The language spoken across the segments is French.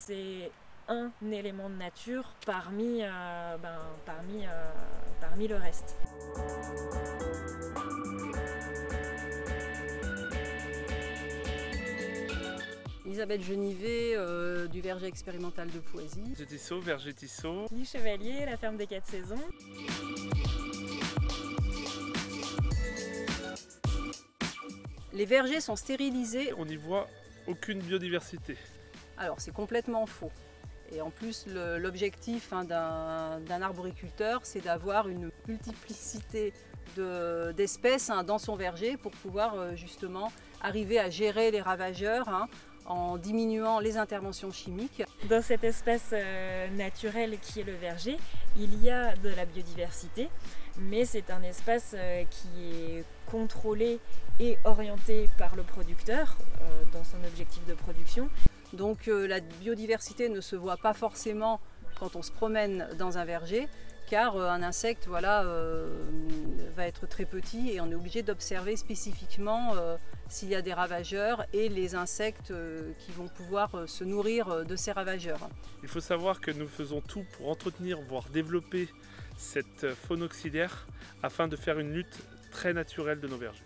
C'est un élément de nature parmi le reste. Elisabeth Genivet, du verger expérimental de Poisy. Verger Tissot. Lis Chevalier, la ferme des 4 saisons. Les vergers sont stérilisés. On n'y voit aucune biodiversité. Alors c'est complètement faux. Et en plus, l'objectif d'un arboriculteur, c'est d'avoir une multiplicité d'espèces dans son verger pour pouvoir justement arriver à gérer les ravageurs en diminuant les interventions chimiques. Dans cette espace naturel qui est le verger, il y a de la biodiversité, mais c'est un espace qui est contrôlé et orienté par le producteur dans son objectif de production. Donc la biodiversité ne se voit pas forcément quand on se promène dans un verger, car un insecte va être très petit et on est obligé d'observer spécifiquement s'il y a des ravageurs et les insectes qui vont pouvoir se nourrir de ces ravageurs. Il faut savoir que nous faisons tout pour entretenir, voire développer cette faune auxiliaire afin de faire une lutte très naturelle de nos vergers.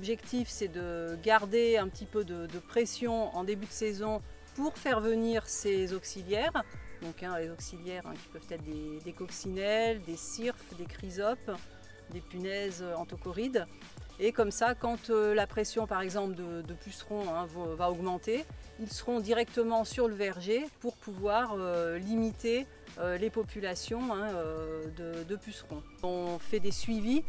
L'objectif, c'est de garder un petit peu de pression en début de saison pour faire venir ces auxiliaires. Donc les auxiliaires qui peuvent être des coccinelles, des cirphes, des chrysopes, des punaises anthocorides. Et comme ça, quand la pression par exemple de pucerons va augmenter, ils seront directement sur le verger pour pouvoir limiter les populations de pucerons. On fait des suivis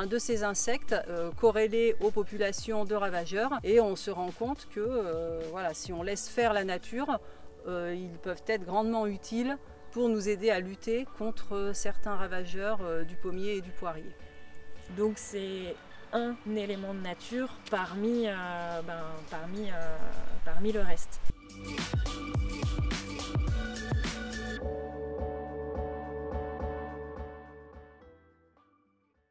de ces insectes corrélés aux populations de ravageurs et on se rend compte que si on laisse faire la nature, ils peuvent être grandement utiles pour nous aider à lutter contre certains ravageurs du pommier et du poirier. Donc c'est un élément de nature parmi le reste.